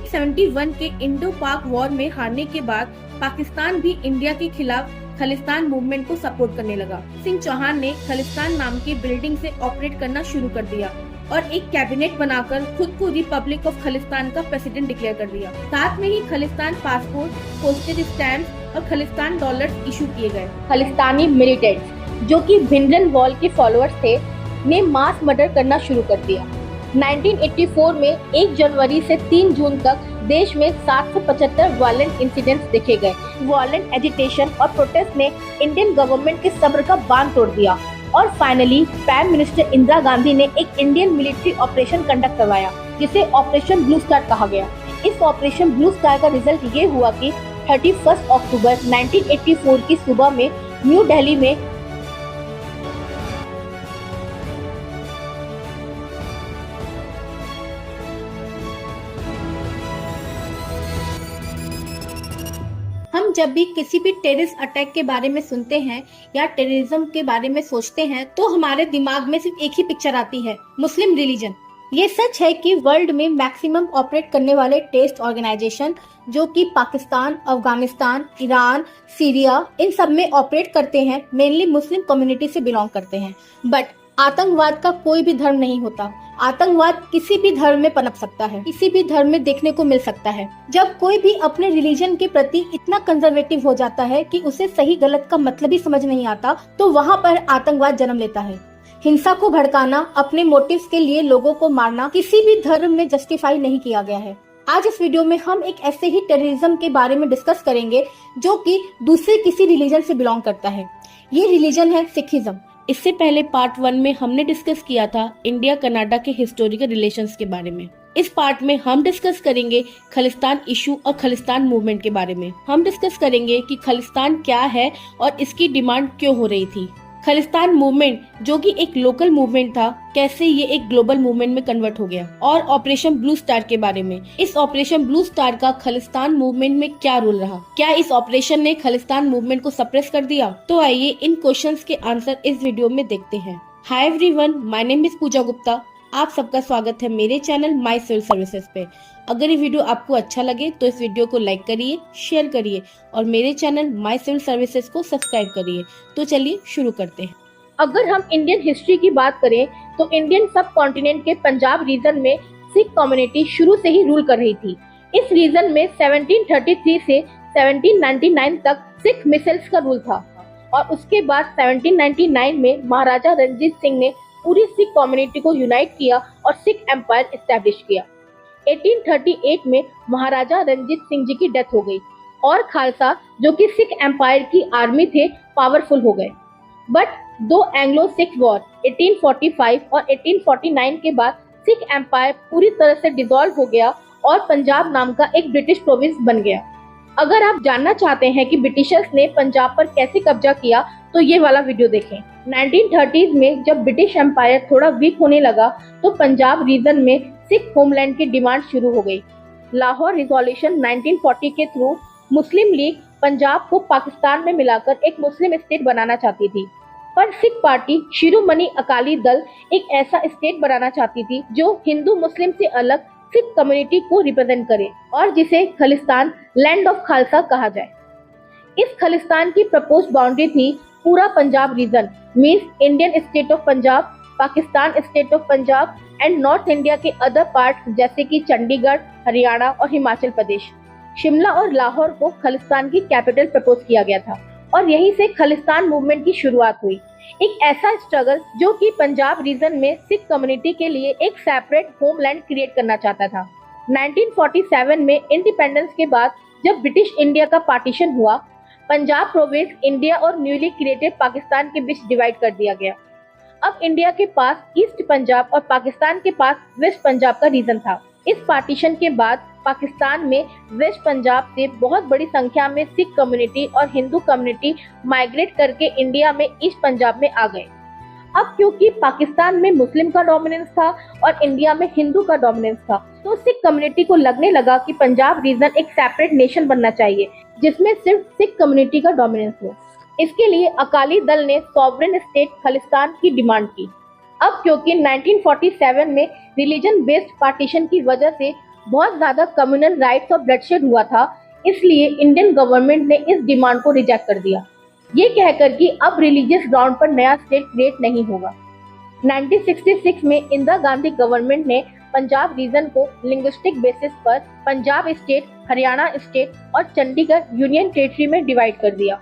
1971 के इंडो पाक वॉर में हारने के बाद पाकिस्तान भी इंडिया के खिलाफ खालिस्तान मूवमेंट को सपोर्ट करने लगा। सिंह चौहान ने खालिस्तान नाम की बिल्डिंग से ऑपरेट करना शुरू कर दिया और एक कैबिनेट बनाकर खुद को रिपब्लिक ऑफ खालिस्तान का प्रेसिडेंट डिक्लेयर कर दिया। साथ में ही खालिस्तान पासपोर्ट, पोस्टेज स्टैम्प और खालिस्तान डॉलर्स इशू किए गए। खालिस्तानी मिलिटेंट्स जो कि भिंडरन वॉल के फॉलोअर्स थे ने मास मर्डर करना शुरू कर दिया। 1984 में 1 जनवरी से 3 जून तक देश में 775 वायलेंट इंसिडेंट्स देखे गए। वायलेंट एजिटेशन और प्रोटेस्ट ने इंडियन गवर्नमेंट के सब्र का बांध तोड़ दिया और finally prime minister Indira Gandhi ने एक इंडियन मिलिट्री ऑपरेशन कंडक्ट करवाया जिसे ऑपरेशन ब्लू स्टार कहा गया। इस ऑपरेशन ब्लू स्टार का रिजल्ट ये हुआ कि 31 अक्टूबर 1984 की सुबह में न्यू दिल्ली में हम जब भी किसी भी टेररिस्ट अटैक के बारे में सुनते हैं या टेररिज्म के बारे में सोचते हैं तो हमारे दिमाग में सिर्फ एक ही पिक्चर आती है, मुस्लिम रिलीजन। ये सच है कि वर्ल्ड में मैक्सिमम ऑपरेट करने वाले टेररिस्ट ऑर्गेनाइजेशन जो कि पाकिस्तान, अफगानिस्तान, ईरान, सीरिया इन सब में ऑपरेट करते हैं मेनली मुस्लिम कम्युनिटी से बिलोंग करते हैं। बट आतंकवाद का कोई भी धर्म नहीं होता। आतंकवाद किसी भी धर्म में पनप सकता है, किसी भी धर्म में देखने को मिल सकता है। जब कोई भी अपने रिलीजन के प्रति इतना कंजर्वेटिव हो जाता है कि उसे सही गलत का मतलब ही समझ नहीं आता, तो वहाँ पर आतंकवाद जन्म लेता है। हिंसा को भड़काना, अपने मोटिव्स के लिए लोगों को मारना किसी भी धर्म में जस्टिफाई नहीं किया गया है। आज इस वीडियो में हम एक ऐसे ही टेररिज्म के बारे में डिस्कस करेंगे जो कि दूसरे किसी रिलीजन से बिलोंग करता है। ये रिलीजन है सिखिज्म। इससे पहले पार्ट 1 में हमने डिस्कस किया था इंडिया कनाडा के हिस्टोरिकल रिलेशंस के बारे में। इस पार्ट में हम डिस्कस करेंगे खालिस्तान इशू और खालिस्तान मूवमेंट के बारे में। हम डिस्कस करेंगे कि खालिस्तान क्या है और इसकी डिमांड क्यों हो रही थी। खालिस्तान मूवमेंट जो कि एक लोकल मूवमेंट था, कैसे ये एक ग्लोबल मूवमेंट में कन्वर्ट हो गया, और ऑपरेशन ब्लू स्टार के बारे में। इस ऑपरेशन ब्लू स्टार का खालिस्तान मूवमेंट में क्या रोल रहा, क्या इस ऑपरेशन ने खालिस्तान मूवमेंट को सप्रेस कर दिया? तो आइए इन क्वेश्चंस के आंसर इस वीडियो में देखते हैं। Hi everyone, my name is Pooja Gupta. आप सबका स्वागत है मेरे चैनल माई सिविल सर्विसेज पे। अगर ये वीडियो आपको अच्छा लगे तो इस वीडियो को लाइक करिए, शेयर करिए और मेरे चैनल माई सिविल सर्विसेज को सब्सक्राइब करिए। तो चलिए शुरू करते हैं। अगर हम इंडियन हिस्ट्री की बात करें तो इंडियन सब कॉन्टिनेंट के पंजाब रीजन में सिख कम्युनिटी शुरू से ही रूल कर रही थी। इस रीजन में 1733 से 1799 तक सिख मिसल्स का रूल था और उसके बाद 1799 में महाराजा रणजीत सिंह ने पूरी सिख कम्युनिटी को यूनाइट किया और सिख एम्पायर एस्टेब्लिश किया। 1838 में महाराजा रणजीत सिंह जी की डेथ हो गई और खालसा जो कि सिख एम्पायर की आर्मी थे पावरफुल हो गए। बट 2 एंग्लो सिख वॉर 1845 और 1849 के बाद सिख एम्पायर पूरी तरह से डिसॉल्व हो गया और पंजाब नाम का एक ब्रिटिश प्रोविंस बन गया। अगर आप जानना चाहते हैं कि ब्रिटिशर्स ने पंजाब पर कैसे कब्जा किया तो ये वाला वीडियो देखें। 1930s में जब ब्रिटिश एम्पायर थोड़ा वीक होने लगा तो पंजाब रीजन में सिख होमलैंड की डिमांड शुरू हो गई। लाहौर रिजोल्यूशन 1940 के थ्रू मुस्लिम लीग पंजाब को पाकिस्तान में मिलाकर एक मुस्लिम स्टेट बनाना चाहती थी, पर सिख पार्टी शिरोमणि अकाली दल एक ऐसा स्टेट बनाना चाहती थी जो हिंदू मुस्लिम से अलग सिख कम्युनिटी को रिप्रेजेंट करे और जिसे खालिस्तान लैंड ऑफ खालसा कहा जाए। इस खालिस्तान की प्रपोज बाउंड्री थी पूरा Punjab region means Indian state of Punjab, Pakistan state of Punjab and north India के अदर पार्ट जैसे कि चंडीगढ़, हरियाणा और हिमाचल प्रदेश। शिमला और लाहौर को खालिस्तान की कैपिटल प्रपोज किया गया था और यहीं से खालिस्तान मूवमेंट की शुरुआत हुई। एक ऐसा स्ट्रगल जो कि पंजाब रीजन में सिख कम्युनिटी के लिए एक सेपरेट होमलैंड क्रिएट करना चाहता था। 1947 में इंडिपेंडेंस के बाद जब ब्रिटिश इंडिया का पार्टीशन हुआ, पंजाब प्रोविंस इंडिया और न्यूली क्रिएटेड पाकिस्तान के बीच डिवाइड कर दिया गया। अब इंडिया के पास ईस्ट पंजाब और पाकिस्तान के पास वेस्ट पंजाब का रीजन था। इस पार्टीशन के बाद पाकिस्तान में वेस्ट पंजाब से बहुत बड़ी संख्या में सिख कम्युनिटी और हिंदू कम्युनिटी माइग्रेट करके इंडिया में ईस्ट पंजाब में आ गए। अब क्योंकि पाकिस्तान में मुस्लिम का डोमिनेंस था और इंडिया में हिंदू का डोमिनेंस था, तो सिख कम्युनिटी को लगने लगा कि पंजाब रीजन एक सेपरेट नेशन बनना चाहिए जिसमें सिर्फ सिख कम्युनिटी का डोमिनेंस हो। इसके लिए अकाली दल ने सॉवरेन स्टेट खालिस्तान की डिमांड की। अब क्योंकि 1947 में रिलीजन बेस्ड पार्टीशन की वजह से बहुत ज्यादा कम्युनल राइट्स और ब्लडशेड हुआ था, इसलिए इंडियन गवर्नमेंट ने इस डिमांड को रिजेक्ट कर दिया, ये कहकर कि अब रिलीजियस ग्राउंड पर नया स्टेट क्रिएट नहीं होगा। 1966 में इंदिरा गांधी गवर्नमेंट ने पंजाब रीजन को लिंग्विस्टिक बेसिस पर पंजाब स्टेट, हरियाणा स्टेट और चंडीगढ़ यूनियन टेरिटरी में डिवाइड कर दिया।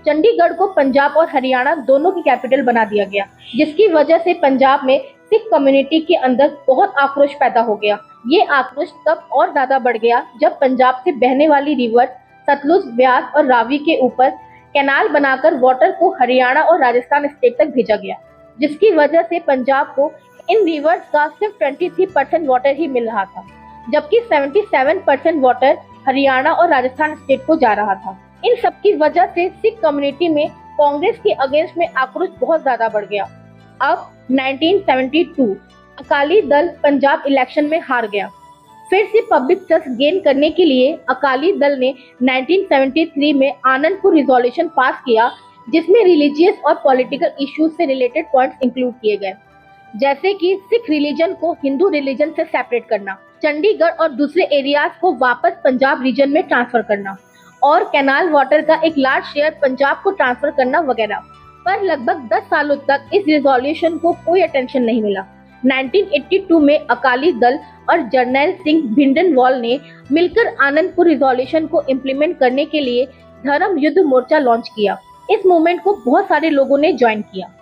चंडीगढ़ को पंजाब और हरियाणा दोनों की कैपिटल बना दिया गया, जिसकी वजह से पंजाब में सिख कम्युनिटी के अंदर बहुत आक्रोश पैदा हो गया। ये आक्रोश तब और ज्यादा बढ़ गया जब पंजाब से बहने वाली रिवर सतलुज, ब्यास और रावी के ऊपर कैनाल बनाकर वाटर को हरियाणा और राजस्थान स्टेट तक भेजा गया, जिसकी वजह से पंजाब को इन रिवर्स का सिर्फ 23% वाटर ही मिल रहा था, जबकि 77% वाटर हरियाणा और राजस्थान स्टेट को जा रहा था। इन सब की वजह से सिख कम्युनिटी में कांग्रेस के अगेंस्ट में आक्रोश बहुत ज्यादा बढ़ गया। अब 1972 अकाली दल पंजाब इलेक्शन में हार गया। फिर से पब्लिक ट्रस्ट गेन करने के लिए अकाली दल ने 1973 में आनंदपुर रिजोल्यूशन पास किया, जिसमें रिलीजियस और पॉलिटिकल इश्यूज से रिलेटेड पॉइंट्स इंक्लूड किए गए, जैसे कि सिख रिलीजन को हिंदू रिलीजन से सेपरेट करना, चंडीगढ़ और दूसरे एरियाज को वापस पंजाब रीजन में ट्रांसफर करना और कैनाल वाटर का एक लार्ज शेयर पंजाब को ट्रांसफर करना वगैरह। पर लगभग 10 सालों तक इस रिजोल्यूशन को कोई अटेंशन नहीं मिला। 1982 में अकाली दल और जर्नैल सिंह भिंडरनवाल ने मिलकर आनंदपुर रिजोल्यूशन को इम्प्लीमेंट करने के लिए धर्म युद्ध मोर्चा लॉन्च किया। इस मूवमेंट को बहुत सारे लोगों ने ज्वाइन किया।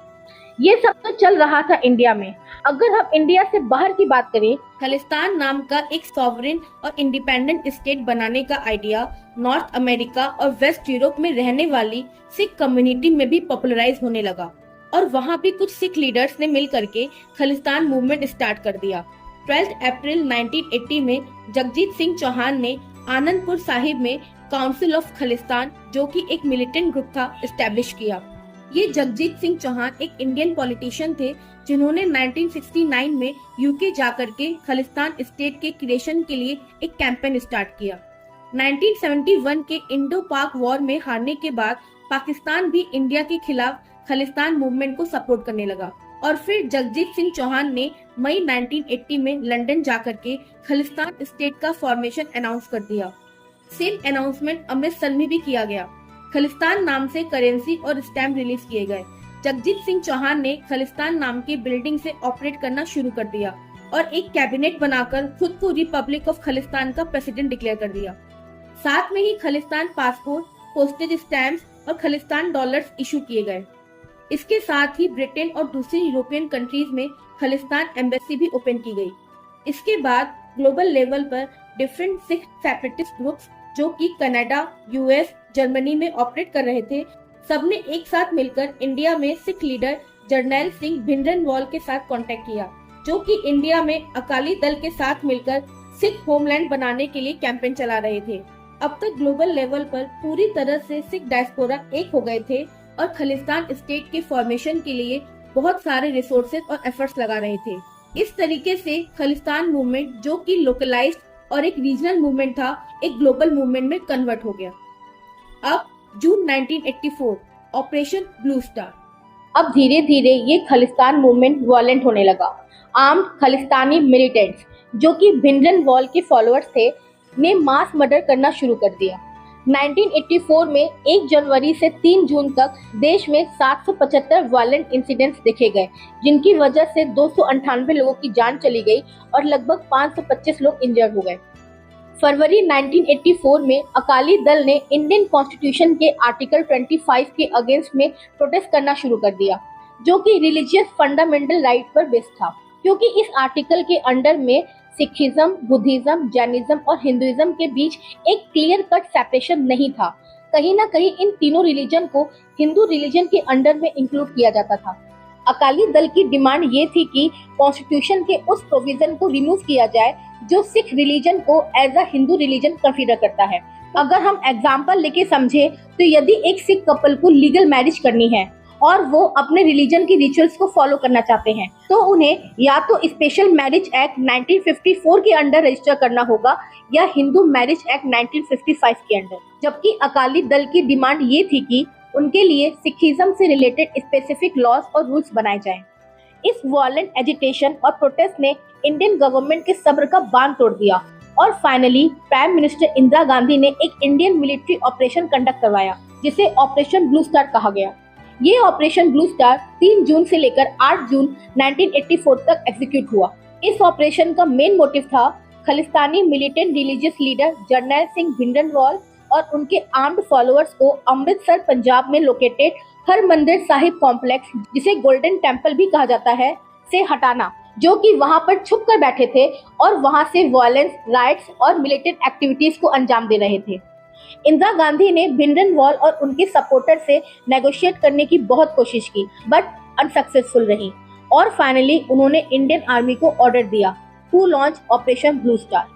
ये सब तो चल रहा था इंडिया में। अगर हम इंडिया से बाहर की बात करें, खालिस्तान नाम का एक सॉवरेन और इंडिपेंडेंट स्टेट बनाने का आइडिया नॉर्थ अमेरिका और वेस्ट यूरोप में रहने वाली सिख कम्युनिटी में भी पॉपुलराइज होने लगा और वहाँ भी कुछ सिख लीडर्स ने मिल करके खालिस्तान मूवमेंट स्टार्ट कर दिया। 12 अप्रैल 1980 में जगजीत सिंह चौहान ने आनंदपुर साहिब में काउंसिल ऑफ खालिस्तान, जो कि एक मिलिटेंट ग्रुप था, एस्टेब्लिश किया। ये जगजीत सिंह चौहान एक इंडियन पॉलिटिशियन थे जिन्होंने 1969 में यूके जाकर के खालिस्तान स्टेट के क्रिएशन के लिए एक कैंपेन स्टार्ट किया। 1971 के इंडो पाक वॉर में हारने के बाद पाकिस्तान भी इंडिया के खिलाफ खालिस्तान मूवमेंट को सपोर्ट करने लगा और फिर जगजीत सिंह चौहान ने मई 1980 में लंदन जाकर के खालिस्तान स्टेट का फॉर्मेशन अनाउंस कर दिया। सेम अनाउंसमेंट अमृतसर में भी किया गया। खालिस्तान नाम से करेंसी और स्टैम्प रिलीज किए गए। जगजीत सिंह चौहान ने खालिस्तान नाम की बिल्डिंग से ऑपरेट करना शुरू कर दिया और एक कैबिनेट बनाकर खुद को रिपब्लिक ऑफ खालिस्तान का प्रेसिडेंट डिक्लेयर कर दिया। साथ में ही खालिस्तान पासपोर्ट, पोस्टेज स्टैम्प्स और खालिस्तान डॉलर्स इशू किए गए। इसके साथ ही ब्रिटेन और दूसरी यूरोपियन कंट्रीज में खालिस्तान एम्बेसी भी ओपन की गई। इसके बाद ग्लोबल लेवल पर डिफरेंट सिख सेपरेटिस्ट ग्रुप्स जो कि कनाडा, यूएस, जर्मनी में ऑपरेट कर रहे थे, सबने एक साथ मिलकर इंडिया में सिख लीडर जर्नैल सिंह भिंडरनवाल के साथ कांटेक्ट किया, जो कि इंडिया में अकाली दल के साथ मिलकर सिख होमलैंड बनाने के लिए कैंपेन चला रहे थे। अब तक ग्लोबल लेवल पर पूरी तरह से सिख डायस्पोरा एक हो गए थे और खालिस्तान स्टेट के फॉर्मेशन के लिए बहुत सारे रिसोर्सेज और एफर्ट्स लगा रहे थे। इस तरीके से खालिस्तान मूवमेंट, जो कि लोकलाइज्ड और एक रीजनल मूवमेंट था, एक ग्लोबल मूवमेंट में कन्वर्ट हो गया। अब जून 1984 ऑपरेशन ब्लू स्टार। अब धीरे धीरे ये खालिस्तान मूवमेंट वायलेंट होने लगा। आर्म्ड खालिस्तानी मिलिटेंट्स, जो कि भिंडरनवाल के फॉलोअर्स थे, ने मास मर्डर करना शुरू कर दिया। 1984 में 1 जनवरी से 3 जून तक देश में 775 वायलेंट इंसिडेंट्स देखे गए, जिनकी वजह से 298 लोगों की जान चली गई और लगभग 525 लोग इंजर्ड हो गए। फरवरी 1984 में अकाली दल ने इंडियन कॉन्स्टिट्यूशन के आर्टिकल 25 के अगेंस्ट में प्रोटेस्ट करना शुरू कर दिया, जो कि रिलीजियस फंडामेंटल राइट पर बेस्ड था, क्योंकि इस आर्टिकल के अंडर में सिखिज्म, बुद्धिज्म, जैनिज्म और हिंदुइज्म के बीच एक क्लियर कट सेपरेशन नहीं था। कहीं ना कहीं इन तीनों रिलीजन को हिंदू रिलीजन के अंडर में इंक्लूड किया जाता था। अकाली दल की डिमांड ये थी कि कॉन्स्टिट्यूशन के उस प्रोविजन को रिमूव किया जाए जो सिख रिलीजन को as a Hindu religion consider करता है। अगर हम एग्जाम्पल लेके समझे तो यदि एक सिख कपल को लीगल मैरिज करनी है और वो अपने रिलीजन की रिचुअल्स को फॉलो करना चाहते हैं, तो उन्हें या तो स्पेशल मैरिज एक्ट 1954 के अंडर रजिस्टर करना होगा या हिंदू मैरिज एक्ट 1955 के अंडर। जबकि अकाली दल की डिमांड ये थी कि उनके लिए सिखिज्म से रिलेटेड स्पेसिफिक लॉज और रूल्स बनाए जाएं। इस वायलेंट एजिटेशन और प्रोटेस्ट ने इंडियन गवर्नमेंट के सब्र का बांध तोड़ दिया और finally prime minister Indira Gandhi ने एक इंडियन मिलिट्री ऑपरेशन कंडक्ट करवाया जिसे ऑपरेशन ब्लू स्टार कहा गया। ये ऑपरेशन ब्लू स्टार 3 जून से लेकर 8 जून 1984 तक एग्जीक्यूट हुआ। इस ऑपरेशन का मेन मोटिव था Khalistani militant religious leader Jarnail Singh Bhindranwale और उनके आर्म्ड फॉलोअर्स को अमृतसर पंजाब में लोकेटेड हरमंदिर साहिब कॉम्प्लेक्स, जिसे गोल्डन टेम्पल भी कहा जाता है, से हटाना, जो कि वहां पर छुप कर बैठे थे और वहां से वायलेंस, राइट्स और मिलिटेंट एक्टिविटीज को अंजाम दे रहे थे। इंदिरा गांधी ने भिंडरनवाल और उनके सपोर्टर से नेगोशिएट करने की बहुत कोशिश की बट अनसक्सेसफुल रही और फाइनली उन्होंने इंडियन आर्मी को ऑर्डर दिया to launch Operation Blue Star.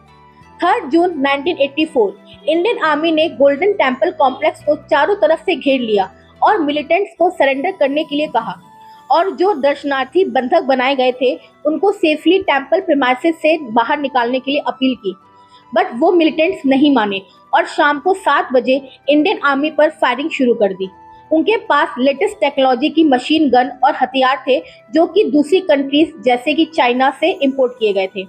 3 जून 1984 इंडियन आर्मी ने गोल्डन टेम्पल कॉम्प्लेक्स को चारों तरफ से घेर लिया और मिलिटेंट्स को सरेंडर करने के लिए कहा और जो दर्शनार्थी बंधक बनाए गए थे उनको सेफली टेम्पल प्रीमाइसेस से बाहर निकालने के लिए अपील की बट वो मिलिटेंट्स नहीं माने और शाम को 7 बजे इंडियन आर्मी पर फायरिंग शुरू कर दी। उनके पास लेटेस्ट टेक्नोलॉजी की मशीन गन और हथियार थे जो कि दूसरी कंट्रीज जैसे कि चाइना से इंपोर्ट किए गए थे।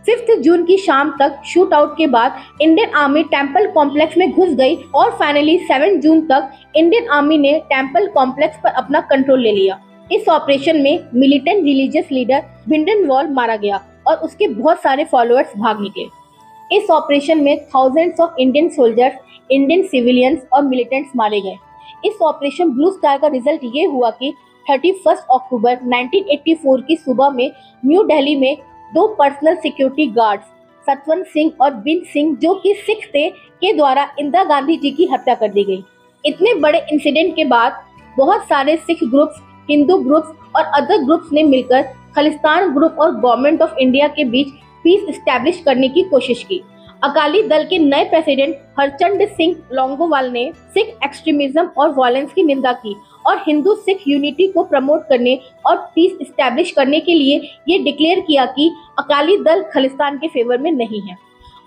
5 जून की शाम तक शूट आउट के बाद इंडियन आर्मी टेम्पल कॉम्प्लेक्स में घुस गई और फाइनली 7 जून तक इंडियन आर्मी ने टेम्पल कॉम्प्लेक्स पर अपना कंट्रोल ले लिया। इस ऑपरेशन में मिलिटेंट रिलीजियस लीडर भिंडरनवाल मारा गया और उसके बहुत सारे फॉलोअर्स भाग निकले। इस ऑपरेशन में thousands of Indian soldiers, Indian civilians और मिलिटेंट्स मारे गए। इस ऑपरेशन ब्लू स्टार का रिजल्ट ये हुआ कि 31 अक्टूबर 1984 की सुबह में न्यू दिल्ली में 2 personal security guards Satwant Singh और बिन सिंह, जो कि सिख थे, के द्वारा इंदिरा गांधी जी की हत्या कर दी गई। इतने बड़े इंसिडेंट के बाद बहुत सारे सिख ग्रुप्स, हिंदू ग्रुप्स और अदर ग्रुप्स ने मिलकर खालिस्तान ग्रुप और गवर्नमेंट ऑफ इंडिया के बीच पीस एस्टैब्लिश करने की कोशिश की। अकाली दल के नए प्रेसिडेंट हरचंद सिंह लोंगोवाल ने सिख एक्सट्रीमिज्म और वायलेंस की निंदा की और हिंदू सिख यूनिटी को प्रमोट करने और पीस एस्टैब्लिश करने के लिए ये डिक्लेयर किया कि अकाली दल खालिस्तान के फेवर में नहीं है।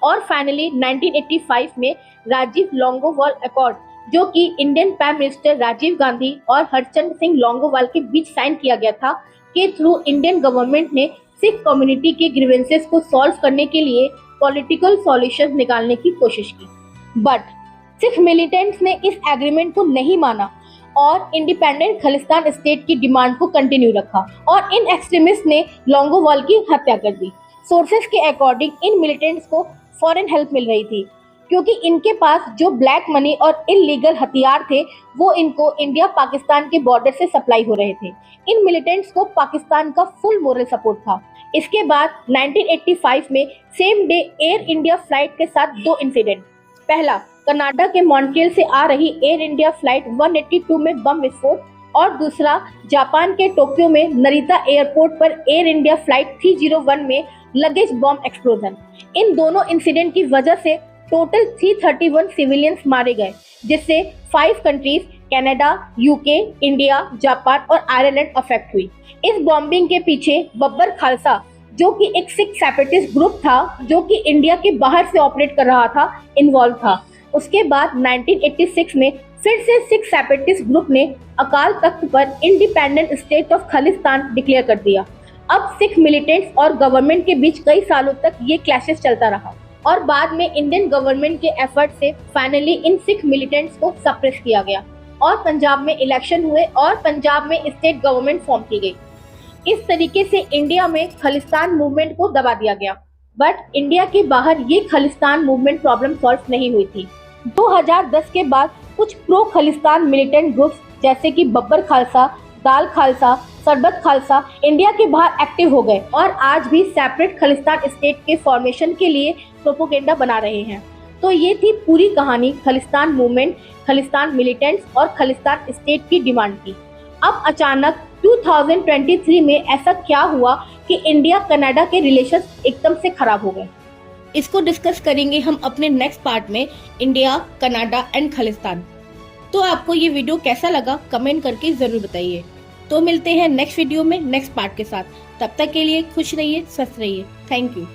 और फाइनली 1985 में राजीव लोंगोवाल अकॉर्ड, जो कि Indian prime minister Rajiv Gandhi और हरचंद सिंह लोंगोवाल के बीच साइन किया गया था, के थ्रू इंडियन गवर्नमेंट ने सिख कम्युनिटी के ग्रीवेंसेस को सॉल्व करने के लिए पॉलिटिकल सॉल्यूशन निकालने की कोशिश की। बट सिख मिलिटेंट्स ने इस एग्रीमेंट को नहीं माना और इंडिपेंडेंट खालिस्तान स्टेट की डिमांड को कंटिन्यू रखा और इन एक्सट्रीमिस्ट ने लोंगोवाल की हत्या कर दी। सोर्सेस के अकॉर्डिंग इन मिलिटेंट्स को फॉरेन हेल्प मिल रही थी क्योंकि इनके पास जो ब्लैक मनी और इलीगल हथियार थे वो इनको इंडिया पाकिस्तान के बॉर्डर से सप्लाई हो रहे थे। इन मिलिटेंट्स को पाकिस्तान का फुल मोरल सपोर्ट था। इसके बाद 1985 में same day air India flight के साथ 2 इंसिडेंट। पहला, कनाडा के मॉन्ट्रियल से आ रही एयर इंडिया फ्लाइट 182 में बम विस्फोट और दूसरा, जापान के टोक्यो में नरिता एयरपोर्ट पर एयर इंडिया फ्लाइट 301 में लगेज बॉम्ब एक्सप्लोजन। इन दोनों इंसिडेंट की वजह से टोटल 331 सिविलियंस मारे गए, जिससे 5 countries Canada, UK, India, Japan और आयरलैंड अफेक्ट हुई। इस बॉम्बिंग के पीछे बब्बर खालसा, जो कि एक सिख सेपरेटिस्ट ग्रुप था जो कि इंडिया के बाहर से ऑपरेट कर रहा था, इन्वॉल्व था। उसके बाद 1986 में फिर से सिख सेपरेटिस्ट ग्रुप ने अकाल तख्त पर independent state of Khalistan declare कर दिया। अब सिख मिलिटेंट्स और गवर्नमेंट के बीच कई सालों तक ये क्लैशेस चलता रहा और बाद में इंडियन गवर्नमेंट के एफर्ट से फाइनली इन सिख मिलिटेंट्स को सप्रेस किया गया और पंजाब में इलेक्शन हुए और पंजाब में स्टेट गवर्नमेंट फॉर्म की गई। इस तरीके से इंडिया में खालिस्तान मूवमेंट को दबा दिया गया, बट इंडिया के बाहर ये खालिस्तान मूवमेंट प्रॉब्लम सॉल्व नहीं हुई थी। 2010 के बाद कुछ प्रो खालिस्तान मिलिटेंट ग्रुप्स जैसे कि बब्बर खालसा, दाल खालसा, सरबत खालसा इंडिया के बाहर एक्टिव हो गए और आज भी सेपरेट खालिस्तान स्टेट के फॉर्मेशन के लिए प्रोपोगेंडा बना रहे हैं। तो ये थी पूरी कहानी खालिस्तान मूवमेंट, खालिस्तान मिलिटेंट्स और खालिस्तान स्टेट की डिमांड की। अब अचानक 2023 में ऐसा क्या हुआ कि इंडिया कनाडा के रिलेशन एकदम से खराब हो गए? इसको डिस्कस करेंगे हम अपने नेक्स्ट पार्ट में, इंडिया, कनाडा एंड खालिस्तान। तो आपको ये वीडियो कैसा लगा कमेंट करके जरूर बताइए। तो मिलते हैं नेक्स्ट वीडियो में नेक्स्ट पार्ट के साथ। तब तक के लिए खुश रहिए, स्वस्थ रहिए। Thank you.